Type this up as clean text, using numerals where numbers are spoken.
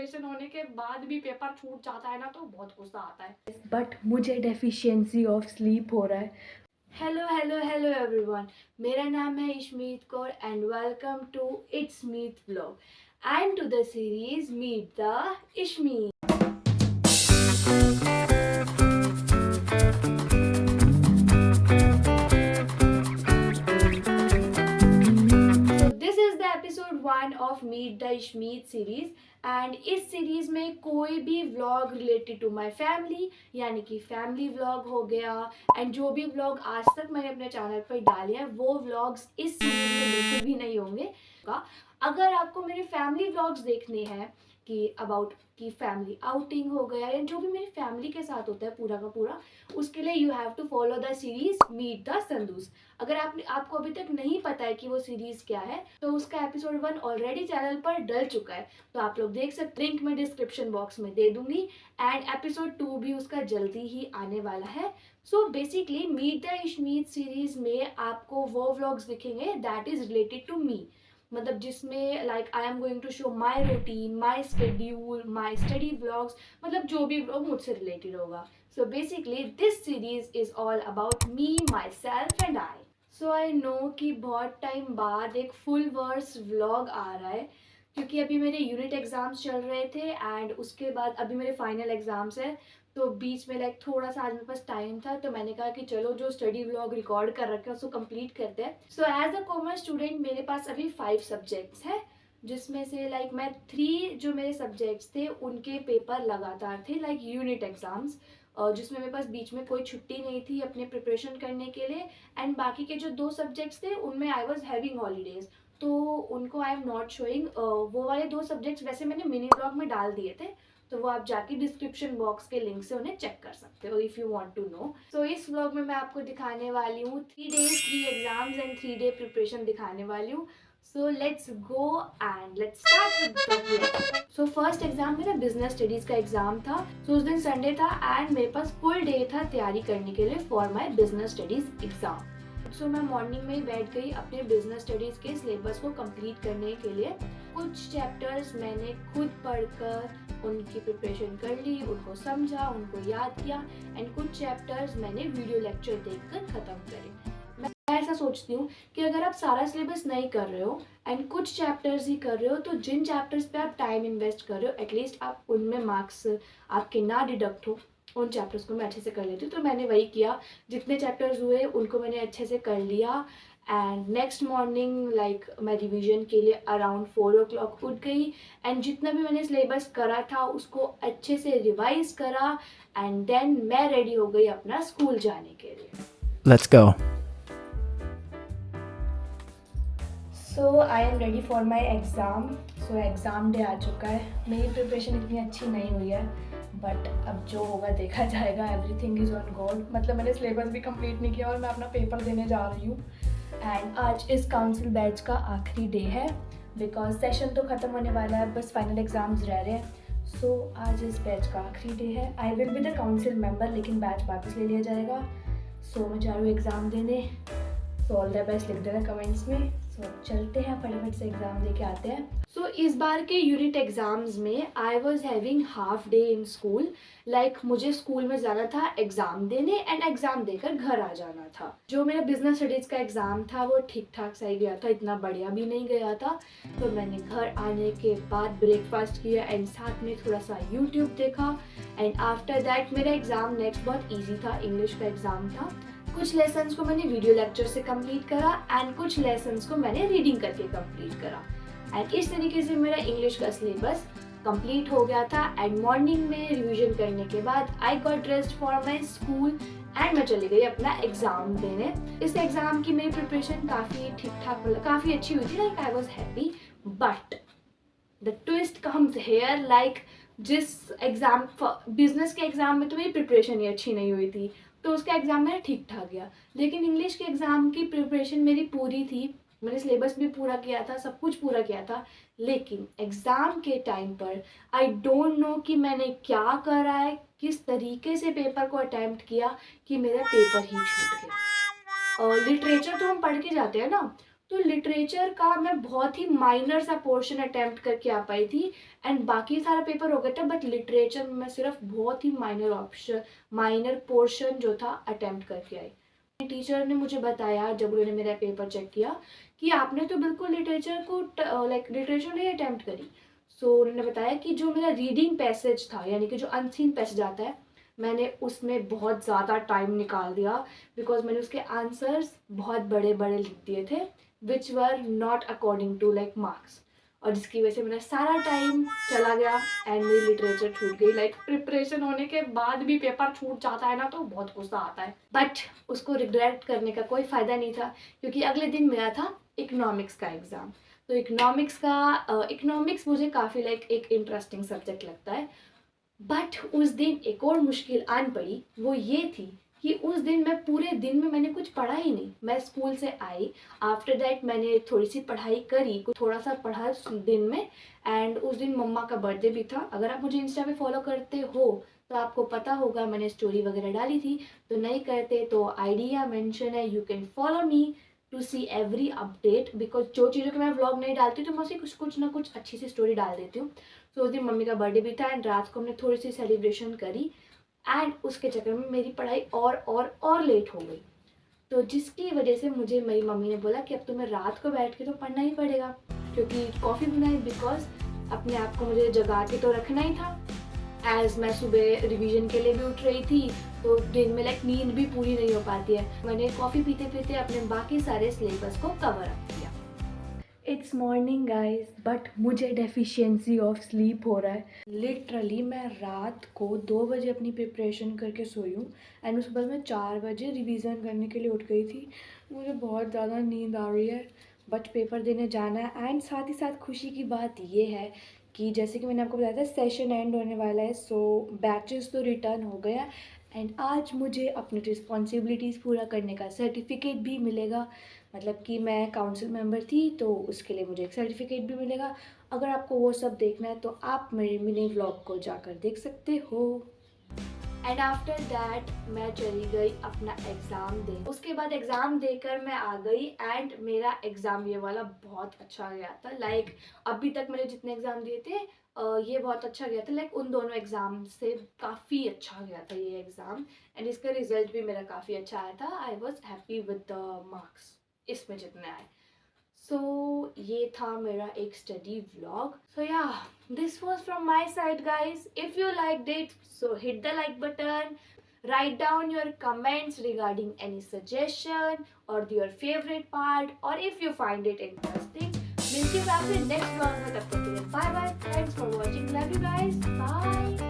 Preparation होने के बाद भी पेपर छूट जाता है ना तो बहुत गुस्सा आता है। बट मुझे डेफिशिएंसी ऑफ स्लीप हो रहा है। हेलो हेलो हेलो एवरीवन, मेरा नाम है Ishmeet Kaur and welcome to it's Meet vlog and to the series meet the Ishmeet. So this is the episode 1 of Meet the Ishmeet series and इस सीरीज में कोई भी vlog related to my family यानी कि family vlog हो गया एंड जो भी व्लॉग आज तक मैंने अपने चैनल पर डाले हैं वो व्लॉग्स इस सीरीज में बिल्कुल भी नहीं होंगे। अगर आपको मेरे फैमिली व्लॉग्स देखने हैं कि अबाउट की फैमिली आउटिंग हो गया या जो भी मेरी फैमिली के साथ होता है पूरा का पूरा, उसके लिए you have to follow the series meet the संदूस। अगर आपको अभी तक नहीं पता है कि वो सीरीज क्या है तो उसका एपिसोड 1 ऑलरेडी चैनल पर डल चुका है, तो आप लोग देख सकते, लिंक मैं डिस्क्रिप्शन बॉक्स में दे दूंगी एंड एपिसोड 2 भी उसका जल्दी ही आने वाला है। So basically meet the Ishmeet series में आपको वो व्लॉग्स दिखेंगे that is related to me, मतलब जिसमें like I am going to show my routine, my schedule, my study vlogs, मतलब जो भी व्लॉग मुझसे रिलेटेड होगा। So basically this series is all about me, myself and I. So I know कि बहुत time बाद एक full verse vlog आ रहा है क्योंकि अभी मेरे यूनिट एग्ज़ाम्स चल रहे थे एंड उसके बाद अभी मेरे फाइनल एग्ज़ाम्स है, तो बीच में लाइक थोड़ा सा आज मेरे पास टाइम था तो मैंने कहा कि चलो जो स्टडी व्लॉग रिकॉर्ड कर रखे हैं उसको कंप्लीट करते हैं। So as a commerce student मेरे पास अभी 5 सब्जेक्ट्स हैं जिसमें से लाइक मैं 3 जो मेरे सब्जेक्ट्स थे उनके पेपर लगातार थे लाइक यूनिट एग्ज़ाम्स, जिसमें मेरे पास बीच में कोई छुट्टी नहीं थी अपने प्रिपरेशन करने के लिए एंड बाकी के जो 2 सब्जेक्ट्स थे उनमें आई वॉज हैविंग हॉलीडेज, तो उनको आई एम नॉट शोइंग। वो वाले 2 सब्जेक्ट्स वैसे मैंने मिनी ब्लॉग में डाल दिए थे तो वो आप जाके डिस्क्रिप्शन बॉक्स के लिंक से उन्हें चेक कर सकते हो if you want to know. So इस व्लॉग में मैं आपको दिखाने वाली हूँ 3 days 3 exams and 3 day preparation दिखाने वाली हूँ। So let's go and let's start with the vlog. So first exam मेरा बिजनेस स्टडीज का एग्जाम था। सो उस दिन संडे था एंड मेरे पास फुल डे था तैयारी करने के लिए for my business studies exam. So मैं मॉर्निंग में ही बैठ गई अपने बिजनेस स्टडीज़ के सिलेबस को कंप्लीट करने के लिए। कुछ चैप्टर्स मैंने खुद पढ़कर उनकी प्रिपरेशन कर ली, उनको समझा, उनको याद किया एंड कुछ चैप्टर्स मैंने वीडियो लेक्चर देखकर ख़त्म करे। मैं ऐसा सोचती हूँ कि अगर आप सारा सिलेबस नहीं कर रहे हो एंड कुछ चैप्टर्स ही कर रहे हो तो जिन चैप्टर्स पे आप टाइम इन्वेस्ट कर रहे हो एटलीस्ट आप उनमें मार्क्स आपके ना डिडक्ट हो, उन चैप्टर्स को मैं अच्छे से कर लेती हूँ। तो मैंने वही किया, जितने चैप्टर्स हुए उनको मैंने अच्छे से कर लिया एंड नेक्स्ट मॉर्निंग लाइक मैं रिवीजन के लिए अराउंड 4 o'clock उठ गई एंड जितना भी मैंने सिलेबस करा था उसको अच्छे से रिवाइज करा एंड देन मैं रेडी हो गई अपना स्कूल जाने के लिए। Let's go. So I am ready for my exam. So exam day आ चुका है। मेरी प्रिपरेशन इतनी अच्छी नहीं हुई है बट अब जो होगा देखा जाएगा। एवरीथिंग इज़ ऑन गॉड, मतलब मैंने सिलेबस भी कंप्लीट नहीं किया और मैं अपना पेपर देने जा रही हूँ एंड आज इस काउंसिल बैच का आखिरी डे है बिकॉज सेशन तो ख़त्म होने वाला है, बस फाइनल एग्ज़ाम्स रह रहे हैं। सो आज इस बैच का आखिरी डे है। I will be the council member लेकिन बैच वापस ले लिया जाएगा। सो मैं जा रही हूँ एग्ज़ाम देने। सो ऑल द बेस्ट लिख देना कमेंट्स में। सो चलते हैं फटाफट से एग्ज़ाम दे के आते हैं। सो इस बार के यूनिट एग्ज़ाम्स में I was having half day in school, like मुझे स्कूल में जाना था एग्ज़ाम देने एंड एग्ज़ाम देकर घर आ जाना था। जो मेरा बिजनेस स्टडीज़ का एग्ज़ाम था वो ठीक ठाक सही गया था, इतना बढ़िया भी नहीं गया था। तो मैंने घर आने के बाद ब्रेकफास्ट किया एंड साथ में थोड़ा सा यूट्यूब देखा एंड आफ्टर दैट मेरा एग्ज़ाम नेक्स्ट बहुत ईजी था, इंग्लिश का एग्ज़ाम था। कुछ लेसन्स को मैंने वीडियो लेक्चर से कंप्लीट करा एंड कुछ लेसन्स को मैंने रीडिंग करके कंप्लीट करा एंड इस तरीके से मेरा इंग्लिश का सिलेबस कंप्लीट हो गया था एंड मॉर्निंग में रिवीजन करने के बाद I got dressed for my school and मैं चली गई अपना एग्ज़ाम देने। इस एग्ज़ाम की मेरी प्रिपरेशन काफ़ी ठीक ठाक, मतलब काफ़ी अच्छी हुई थी, like I was happy. But the twist comes here, like जिस एग्ज़ाम बिजनेस के एग्ज़ाम में तो मेरी प्रिपरेशन ही अच्छी नहीं हुई थी तो उसका एग्ज़ाम मेरा ठीक ठाक गया, लेकिन इंग्लिश के एग्ज़ाम की प्रिपरेशन मेरी पूरी थी, मैंने सिलेबस भी पूरा किया था, सब कुछ पूरा किया था, लेकिन एग्ज़ाम के टाइम पर आई डोंट नो कि मैंने क्या करा है, किस तरीके से पेपर को अटैम्प्ट किया कि मेरा पेपर ही छूट गया। लिटरेचर तो हम पढ़ के जाते हैं ना, तो लिटरेचर का मैं बहुत ही माइनर सा पोर्शन अटेम्प्ट करके आ पाई थी एंड बाकी सारा पेपर हो गया था, बट लिटरेचर में मैं सिर्फ बहुत ही माइनर पोर्शन जो था अटेम्प्ट करके आई। टीचर ने मुझे बताया जब उन्होंने मेरा पेपर चेक किया कि आपने तो बिल्कुल लिटरेचर को लिटरेचर नहीं अटेम्प्ट करी। सो उन्होंने बताया कि जो मेरा रीडिंग पैसेज था, यानी कि जो अनसीन पैसेज आता है, मैंने उसमें बहुत ज़्यादा टाइम निकाल दिया बिकॉज मैंने उसके आंसर्स बहुत बड़े बड़े लिख दिए थे which were not according to like marks, और जिसकी वजह से मेरा सारा टाइम चला गया एंड मेरी लिटरेचर छूट गई। लाइक प्रिपरेशन होने के बाद भी पेपर छूट जाता है ना तो बहुत गुस्सा आता है, बट उसको रिग्रेट करने का कोई फ़ायदा नहीं था क्योंकि अगले दिन मेरा था इकोनॉमिक्स का एग्ज़ाम। तो इकोनॉमिक्स मुझे काफ़ी लाइक एक इंटरेस्टिंग सब्जेक्ट लगता है, बट उस दिन एक और मुश्किल आन पड़ी। वो ये थी कि उस दिन मैं पूरे दिन में मैंने कुछ पढ़ा ही नहीं। मैं स्कूल से आई, आफ्टर दैट मैंने थोड़ी सी पढ़ाई करी, कुछ थोड़ा सा पढ़ा दिन में, एंड उस दिन मम्मा का बर्थडे भी था। अगर आप मुझे इंस्टा पे फॉलो करते हो तो आपको पता होगा, मैंने स्टोरी वगैरह डाली थी। तो नहीं करते तो आइडिया मेंशन है, you can follow me to see every update, because जो चीज़ों के मैं व्लॉग नहीं डालती तो मैं उसे कुछ ना कुछ अच्छी सी स्टोरी डाल देती हूँ। तो उस दिन मम्मी का बर्थडे भी था एंड रात को हमने थोड़ी सी सेलिब्रेशन करी एंड उसके चक्कर में मेरी पढ़ाई और लेट हो गई। तो जिसकी वजह से मुझे मेरी मम्मी ने बोला कि अब तुम्हें रात को बैठ के तो पढ़ना ही पड़ेगा, क्योंकि कॉफ़ी बनाई, बिकॉज अपने आप को मुझे जगा के तो रखना ही था। एज मैं सुबह रिवीजन के लिए भी उठ रही थी तो दिन में लाइक नींद भी पूरी नहीं हो पाती है। मैंने कॉफ़ी पीते पीते अपने बाकी सारे सिलेबस को कवर अप किया। इट्स मॉर्निंग गाइस, बट मुझे डेफिशिएंसी ऑफ स्लीप हो रहा है। लिटरली मैं रात को 2 बजे अपनी प्रिपरेशन करके सोई हूँ एंड उसके बाद मैं 4 बजे रिवीजन करने के लिए उठ गई थी। मुझे बहुत ज़्यादा नींद आ रही है, बट पेपर देने जाना है। एंड साथ ही साथ खुशी की बात ये है कि जैसे कि मैंने आपको बताया था सेशन एंड होने वाला है, सो बैचेस तो रिटर्न हो गया एंड आज मुझे अपनी रिस्पॉन्सिबिलिटीज़ पूरा करने का सर्टिफिकेट भी मिलेगा। मतलब कि मैं काउंसिल मेंबर थी तो उसके लिए मुझे एक सर्टिफिकेट भी मिलेगा। अगर आपको वो सब देखना है तो आप मेरे मिनी व्लॉग को जाकर देख सकते हो। एंड आफ्टर दैट मैं चली गई अपना एग्ज़ाम दे। उसके बाद एग्ज़ाम देकर मैं आ गई एंड मेरा एग्ज़ाम ये वाला बहुत अच्छा गया था। लाइक अभी तक मैंने जितने एग्ज़ाम दिए थे ये बहुत अच्छा गया था। लाइक उन दोनों एग्ज़ाम से काफ़ी अच्छा गया था ये एग्ज़ाम एंड इसका रिजल्ट भी मेरा काफ़ी अच्छा आया था। I was happy with the marks इसमें जितने आए। सो ये था मेरा एक स्टडी व्लॉग। सो या this was from my side guys. If you liked it, so hit the like button, write down your comments regarding any suggestion or your favorite part, or if you find it interesting. मिलती हूँ आपसे next vlog में, तब तक के लिए bye bye. Thanks for watching, love you guys, bye.